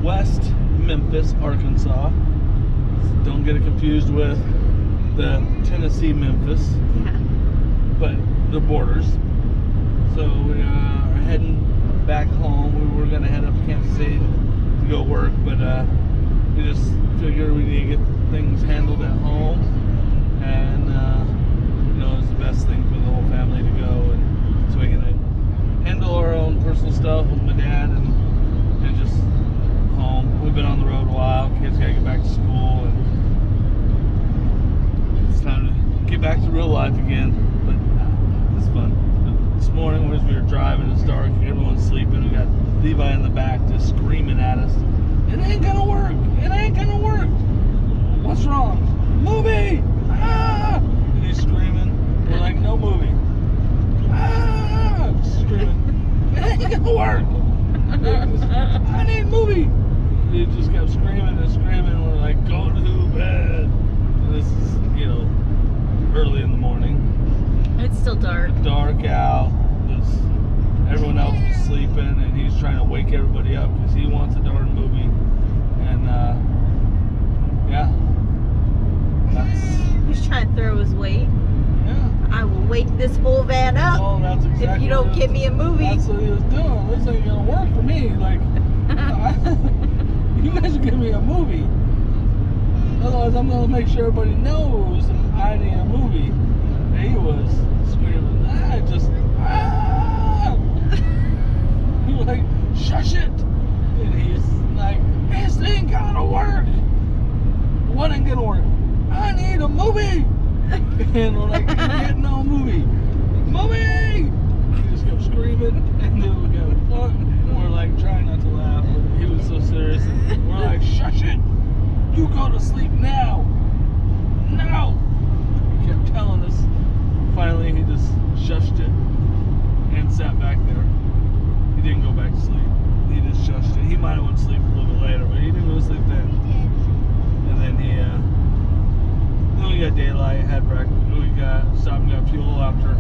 West Memphis, Arkansas. Don't get it confused with the Tennessee Memphis, but the borders. So we are heading back home. We were gonna head up to Kansas City to go work, but we just figured we need to get things handled at home, and it's the best thing for the whole family to go, and so we can handle our own personal stuff with my dad and just home. We've been on the road a while. Kids gotta get back to school, and it's time to get back to real life again. But it's fun. This morning, as we were driving, it's dark, everyone's sleeping. We got Levi in the back just screaming at us. It ain't gonna work. It ain't gonna work. What's wrong? Movie! Ah! And he's screaming. We're like, no movie. Ah! Screaming. It ain't gonna work. I need movie. He just kept screaming and screaming. We're like, go to bed. And this is, early in the morning. It's still dark. Dark out. Everyone else was sleeping, and he's trying to wake everybody up because he wants a darn movie. And He's trying to throw his weight. Yeah. I will wake this whole van up that's exactly if you don't give me a movie. That's what he was doing. This ain't gonna work for me. Like, you guys are giving me a movie. Otherwise, I'm gonna make sure everybody knows I need a movie. And he was screaming. He was like, shush it. And he's like, this ain't gonna work. What ain't gonna work? I need a movie. And we're like, you're getting no movie. Movie! He just kept screaming, and then we got fun. And we're like trying not to laugh, but he was so serious. And we're like, shush it! You go to sleep now! Now! He kept telling us. Finally, he just shushed it and sat back there. He didn't go back to sleep. He just shushed it. He might have went to sleep a little bit later, but he didn't go to sleep then. And then we got daylight, had breakfast. We stopped and got fuel after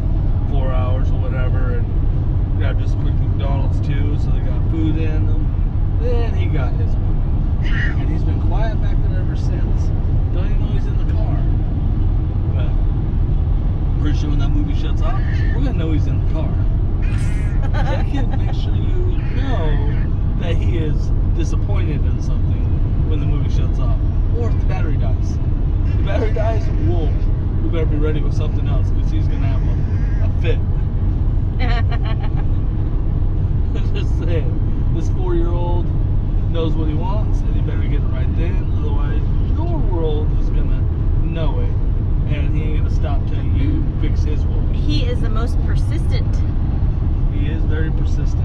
4 hours or whatever, and grabbed just a quick McDonald's too, so they got food in them. Then he got his movie. And he's been quiet back there ever since. Don't even know he's in the car. But I'm pretty sure when that movie shuts off, we're gonna know he's in the car. That kid makes sure you know that he is disappointed in something when the movie shuts off. Or if the battery dies. If the battery dies, we better be ready with something else, because he's gonna have a fit. Just saying, this 4-year-old knows what he wants, and he better get it right then. Otherwise, your world is gonna know it, and he ain't gonna stop till you fix his world. He is the most persistent. He is very persistent.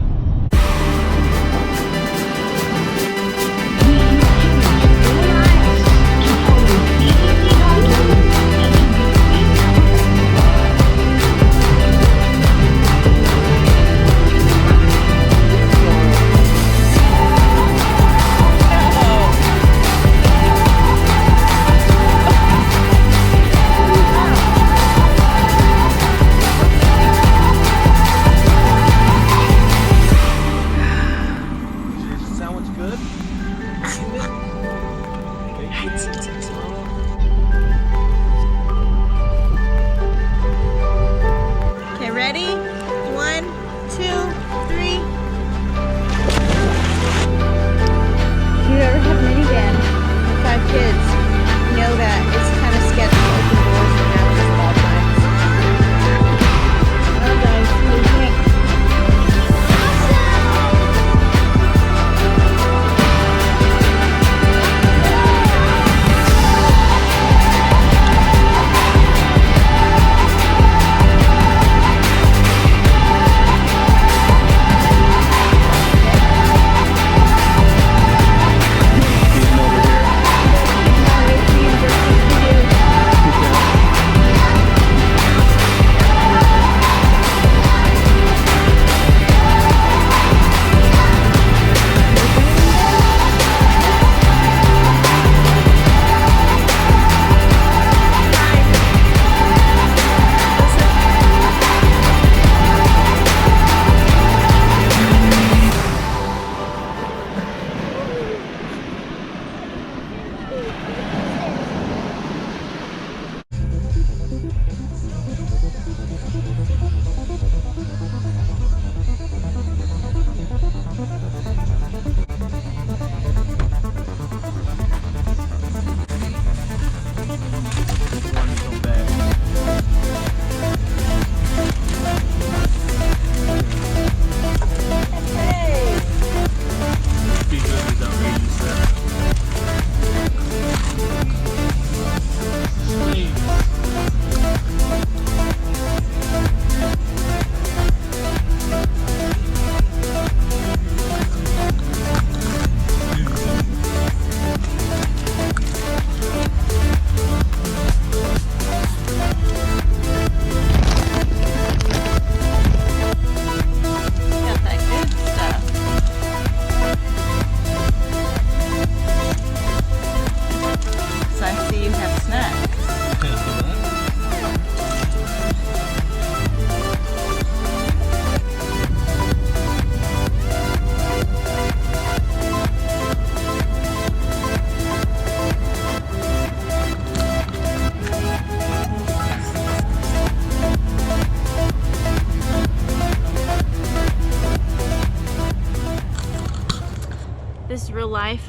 life.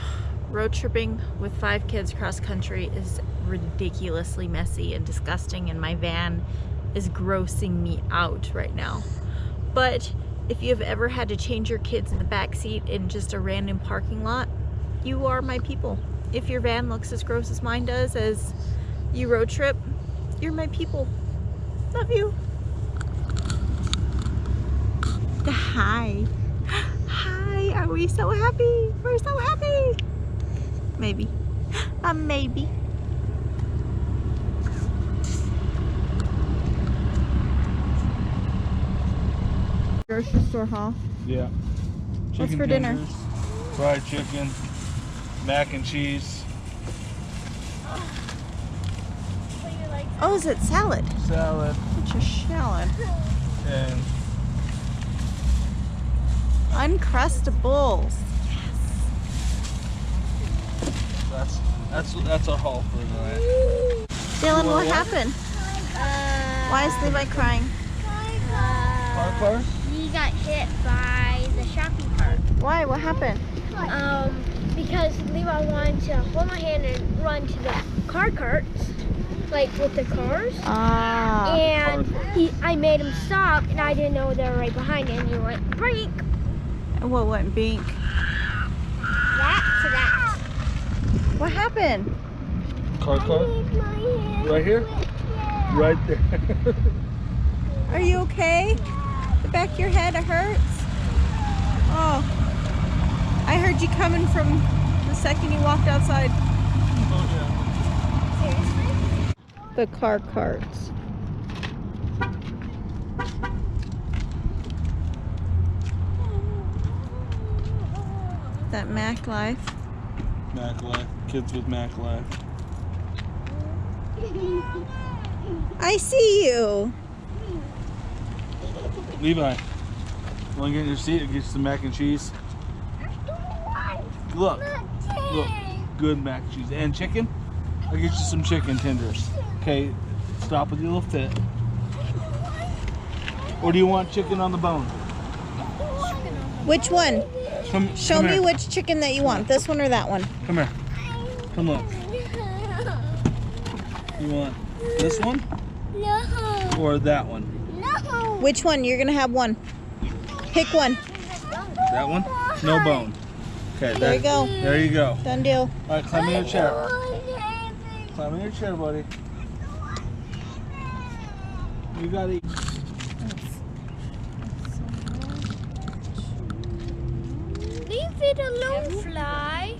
Road tripping with 5 kids cross country is ridiculously messy and disgusting, and my van is grossing me out right now. But if you've ever had to change your kids in the back seat in just a random parking lot, you are my people. If your van looks as gross as mine does as you road trip, you're my people. Love you. Hi. Hi, are we so happy? We're so happy. Maybe. Maybe. Grocery store haul. Yeah. What's for dinner? Fried chicken, mac and cheese. Oh, is it salad? Salad. It's a salad. And Uncrustables. that's our haul for tonight. Dylan, what happened? Why is Levi crying? Car? He got hit by the shopping cart. Why? What happened? Because Levi wanted to hold my hand and run to the car carts, like with the cars. Ah. And I made him stop, and I didn't know they were right behind him. And he went break. And what went bink? That to that. What happened? Car? My hand Right here? went, yeah. Right there. Are you okay? The back of your head, it hurts? Oh. I heard you coming from the second you walked outside. Oh, yeah. Seriously? The car carts. That Mac life. Mac life. Kids with Mac life. I see you. Levi, want to get in your seat and get you some mac and cheese? Look, good mac and cheese. And chicken? I'll get you some chicken tenders. Okay, stop with your little fit. Or do you want chicken on the bone? Which one? Show come me here. which chicken that you want. This one or that one? Come here. Come look. You want this one No. or that one? No. Which one? You're gonna have one. Pick one. That one? No bone. Okay, There you go. There you go. Done deal. All right, climb in your chair. Climb in your chair, buddy. You gotta eat. Leave it alone, Fly.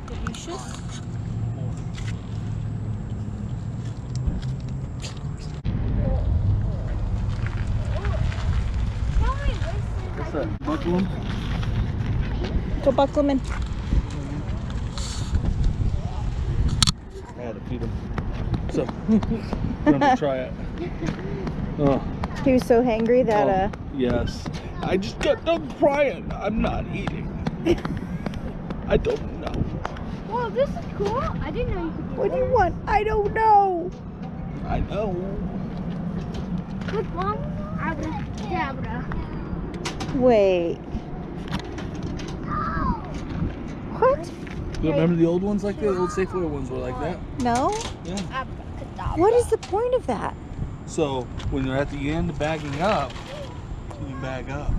Delicious. What's that? Buckle him? Go buckle him in. I had to feed him. So, I'm gonna try it. Oh, He was so hangry that yes. I just got done crying. I'm not eating. I don't know. Well, this is cool. I didn't know you could do What do you that. want? I don't know. I know. Good one. Abracadabra. Wait. What? You remember the old ones like that? The old Safeway ones were like that. No? Yeah. Abracadabra. What is the point of that? So when you're at the end bagging up, you bag up.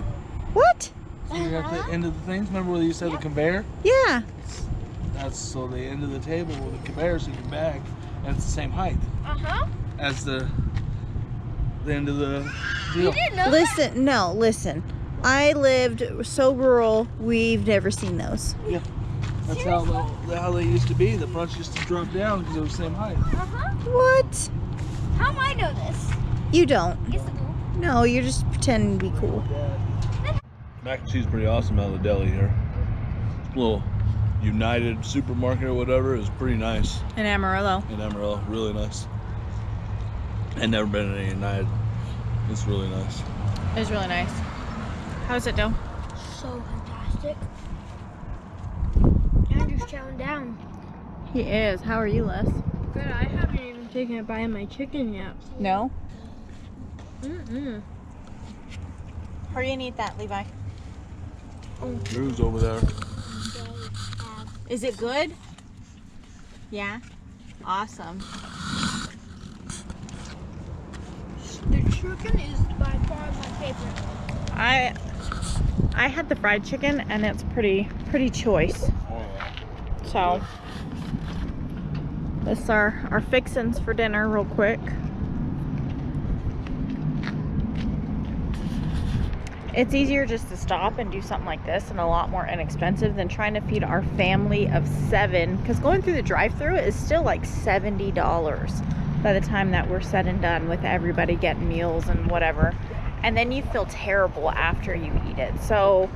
What? So you're at the end of the things. Remember where they used to have the conveyor? Yeah. That's so the end of the table with the conveyor, so you can bag, and it's the same height as the end of the You deal. didn't know Listen, no, listen. I lived so rural, we've never seen those. Yeah, that's how they used to be. The fronts used to drop down because they were the same height. that? What? How do I know this? You don't. Yes, I do. No, you're just pretending to be cool. Mac and cheese is pretty awesome out of the deli here. Little United supermarket or whatever is pretty nice In Amarillo. in Amarillo. Really nice. I've never been in a United. It's really nice. It was really nice. How's it dough? So fantastic. Andrew's chowing down. He is. How are you, Les? Good, I haven't even taken a bite of my chicken yet. No? Mm-mm. How are you gonna eat that, Levi? Drew's over there. Is it good? Yeah? Awesome. The chicken is by far my favorite. I had the fried chicken and it's pretty choice. So this is our fixins for dinner real quick. It's easier just to stop and do something like this and a lot more inexpensive than trying to feed our family of 7, because going through the drive-thru is still like $70 by the time that we're said and done with everybody getting meals and whatever. And then you feel terrible after you eat it. So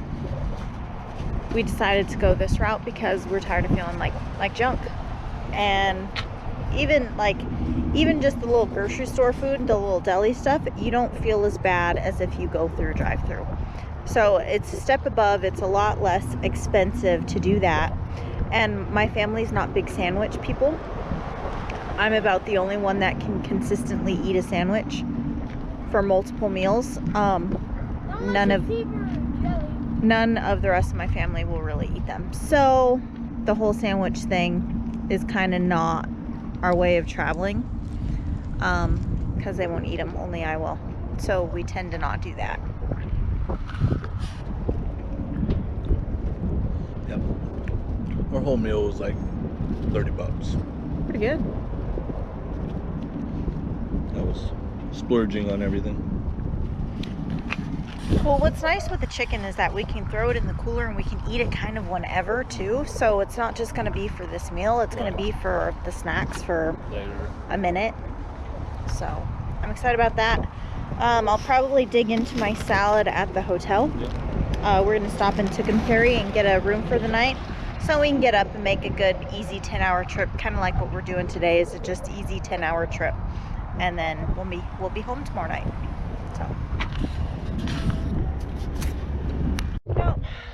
we decided to go this route because we're tired of feeling like junk. And even just the little grocery store food, the little deli stuff, you don't feel as bad as if you go through a drive-thru. So it's a step above. It's a lot less expensive to do that. And my family's not big sandwich people. I'm about the only one that can consistently eat a sandwich for multiple meals. None of the rest of my family will really eat them. So the whole sandwich thing is kind of not our way of traveling, because they won't eat them, only I will. So we tend to not do that. Yep. Our whole meal was like $30. Pretty good. That was splurging on everything. Well, what's nice with the chicken is that we can throw it in the cooler and we can eat it kind of whenever too. So it's not just going to be for this meal, it's going to be for the snacks for Later. a minute. So I'm excited about that. I'll probably dig into my salad at the hotel. Yep. We're going to stop in Tucucmcari and get a room for the night, so we can get up and make a good easy 10-hour trip, kind of like what we're doing today. Is a just easy 10-hour trip, and then we'll be home tomorrow night.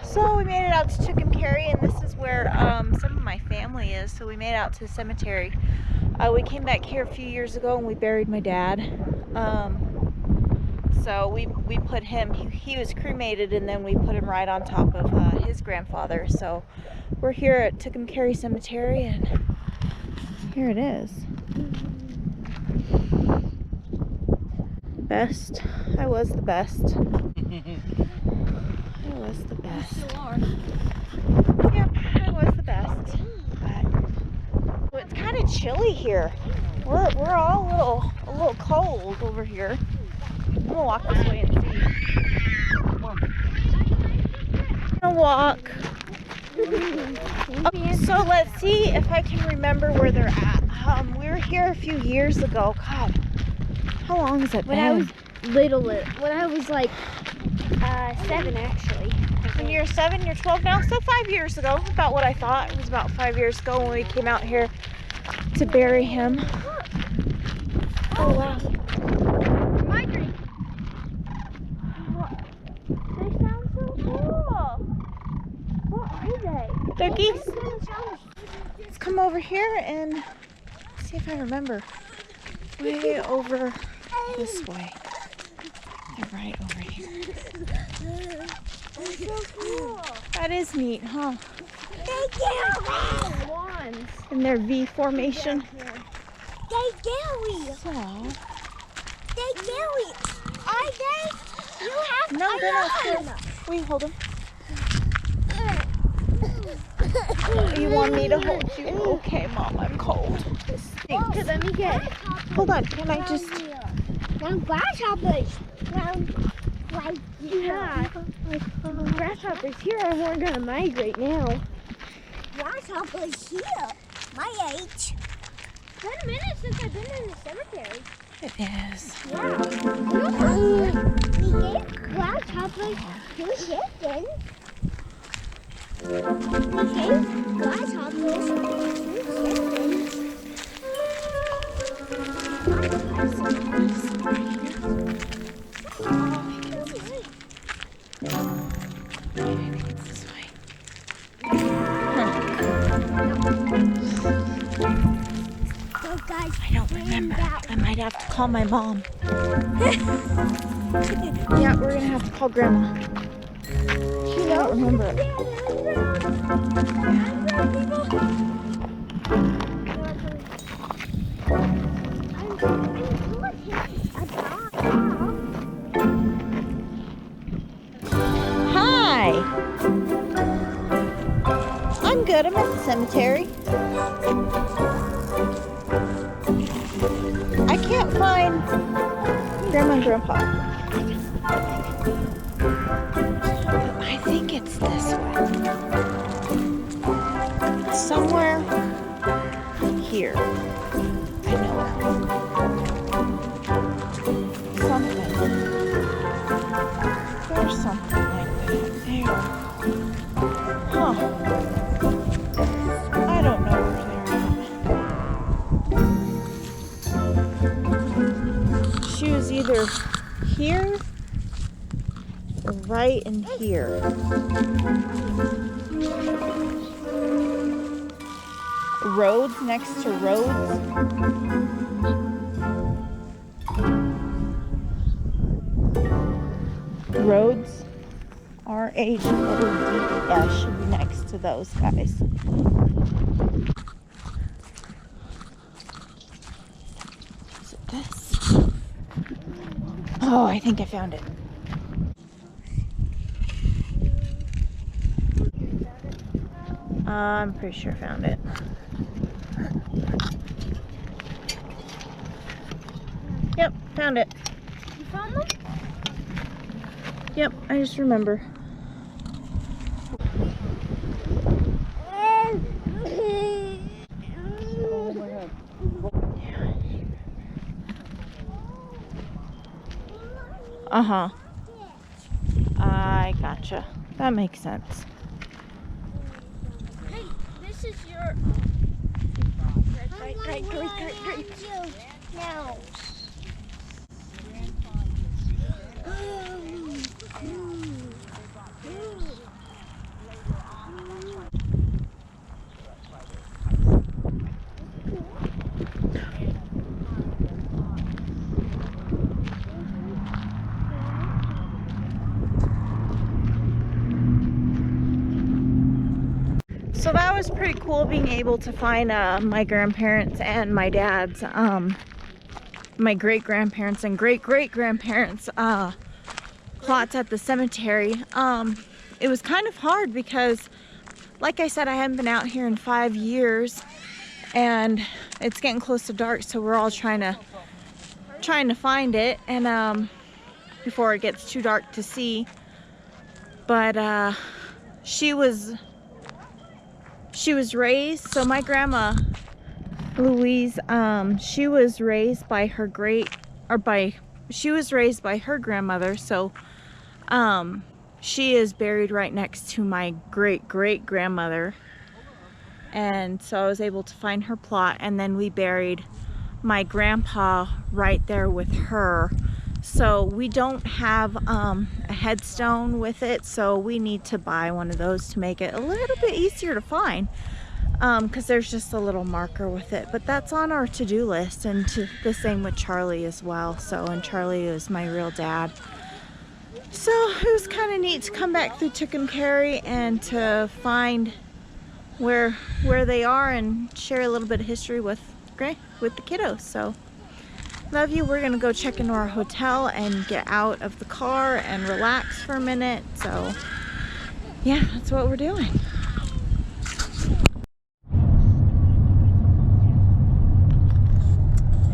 So we made it out to Tucucmcari, and this is where some of my family is. So we made it out to the cemetery. We came back here a few years ago and we buried my dad. So we put him, he was cremated, and then we put him right on top of his grandfather. So we're here at Tucucmcari Cemetery, and here it is. Best. I was the best. I was the best. You are. Yep, I was the best. But it's kind of chilly here. We're all a little cold over here. I'm gonna walk this way and see. I'm gonna walk. Okay, so let's see if I can remember where they're at. We were here a few years ago. God, how long has it been? When I was little, when I was like 7 actually. When you're 7, you're 12 now, so 5 years ago, about what I thought. It was about 5 years ago when we came out here to bury him. Oh wow. Migraine. They sound so cool. What are they? They're geese. Let's come over here and see if I remember. Way over this way. They're right over here. They're so cool. That is neat, huh? They get wands. In their V formation. They Gary. So. They Gary. Are they? You have No, they're not still. Will you hold them? You want me to hold you? Okay, Mom, I'm cold. This stinks. Let me get. Hold on, can I just... Now grasshoppers. Yeah. Grasshoppers here and we're gonna migrate now. Grasshoppers here. My age. It's been a minute since I've been in the cemetery. It is. Yeah. We gave grasshoppers 2 chickens. We gave grasshoppers 2 chickens. I don't remember. I might have to call my mom. Yeah, we're gonna have to call Grandma. I don't remember it. Hi. I'm good. I'm at the cemetery. I can't find Grandma and Grandpa. I think it's this way. Somewhere here. I know it. Something. There's something like that there. Huh. I don't know where they're at. She was either here or right in here. Roads next to roads. Roads, R-H-O-D-E. Yeah, should be next to those guys. Is it this? Oh, I think I found it. I'm pretty sure I found it. Yep, found it. You found them? Yep, I just remember. Uh-huh. I gotcha. That makes sense. Hey, this is your... Right. Now. So that was pretty cool, being able to find my grandparents and my dad's, my great-grandparents and great-great-grandparents plots at the cemetery. It was kind of hard because, like I said, I haven't been out here in 5 years, and it's getting close to dark, so we're all trying to find it, and before it gets too dark to see. But she was raised, so my grandma Louise, she was raised by her grandmother, so she is buried right next to my great-great-grandmother, and so I was able to find her plot, and then we buried my grandpa right there with her. So we don't have a headstone with it, so we need to buy one of those to make it a little bit easier to find, because there's just a little marker with it. But that's on our to-do list, and the same with Charlie as well. So, and Charlie is my real dad. So it was kind of neat to come back through Tucucmcari and to find where they are and share a little bit of history with the kiddos. So love you. We're gonna go check into our hotel and get out of the car and relax for a minute. So yeah, that's what we're doing.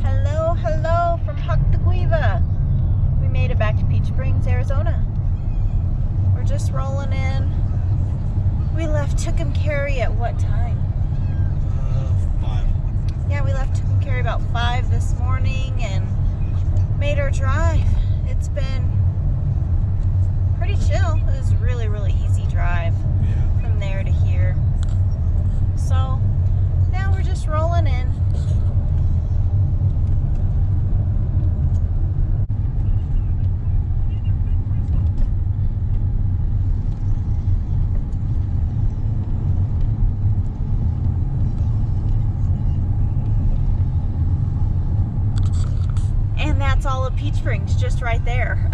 Hello from Tucucmcari. We made it back to Peach Springs, Arizona. We're just rolling in. We left Tucucmcari at what time? 5. Yeah, we left Tucucmcari about 5 this morning and made our drive. It's been pretty chill. It was a really, really easy drive from there to here. So now we're just rolling in. And that's all of Peach Springs, just right there.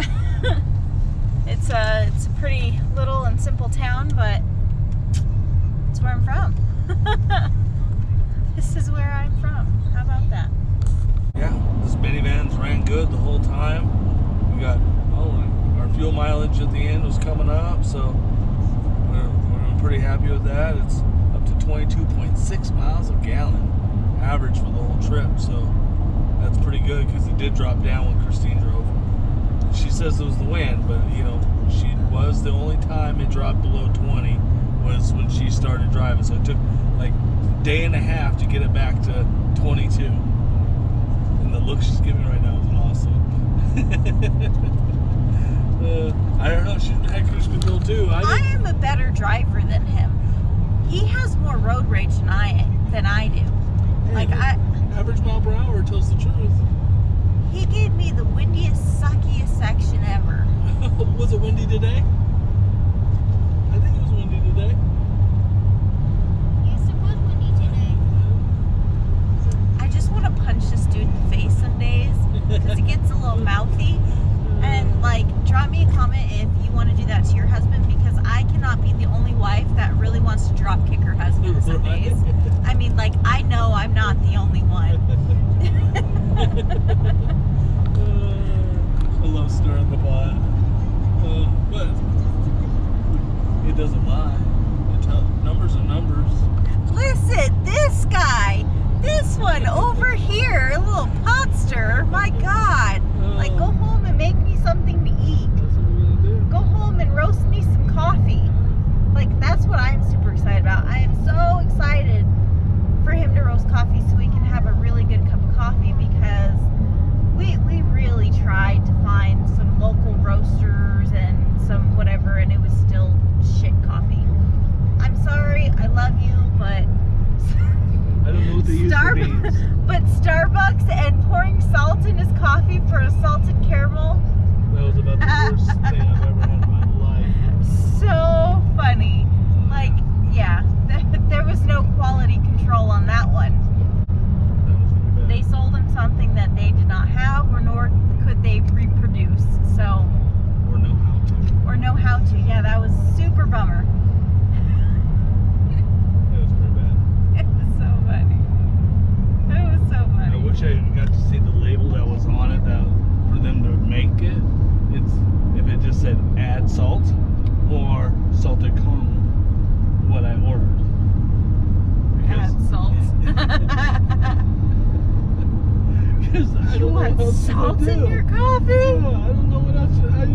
It's a pretty little and simple town, but it's where I'm from. This is where I'm from. How about that? Yeah, this minivan's ran good the whole time. We got, our fuel mileage at the end was coming up, so we're pretty happy with that. It's up to 22.6 miles a gallon average for the whole trip, so that's pretty good because it did drop down when Kristine drove. She says it was the wind, but she was the only time it dropped below 20 was when she started driving, so it took like a day and a half to get it back to 22. And the look she's giving right now is awesome. I don't know, she had cruise control too. I am a better driver than him. He has more road rage than I do. Hey, average mile per hour tells the truth. He gave me the windiest, suckiest section ever. Was it windy today? I think it was windy today. Yes, it was windy today. I just want to punch this dude in the face some days because he gets a little mouthy. And like, drop me a comment if you want to do that to your husband, because I cannot be the only wife that really wants to drop kick her husband some days. I mean, like, I know I'm not the only one. I love stirring the pot. But it doesn't lie. Numbers are numbers. Listen, this guy, this one over here, a little pot stirrer, my God. Like, go home and make me something to eat. That's what we're gonna do. Go home and roast me some coffee. Like, that's what I'm super excited about. I am so excited for him to roast coffee so we can have a really good cup of coffee, because we really tried to find some local roasters and some whatever, and it was still shit coffee. I'm sorry, I love you, but I don't know what they use for beans. but Starbucks and pouring salt in his coffee for a salted caramel, That was about the worst thing I've ever had in my life. so funny. Like, yeah, there was no quality control on that one. That was pretty bad. They sold him something that they did not have, or nor could they reproduce. So, Or know how to. or know how to. Yeah, that was super bummer. That was pretty bad. It was so funny. It was so I funny. wish I got to see the label that was on it for them to make it. If it just said add salt or salted caramel, what I ordered. Add salt. Because I You don't know want what else salt to do. in your coffee? Yeah, I don't know what else. How do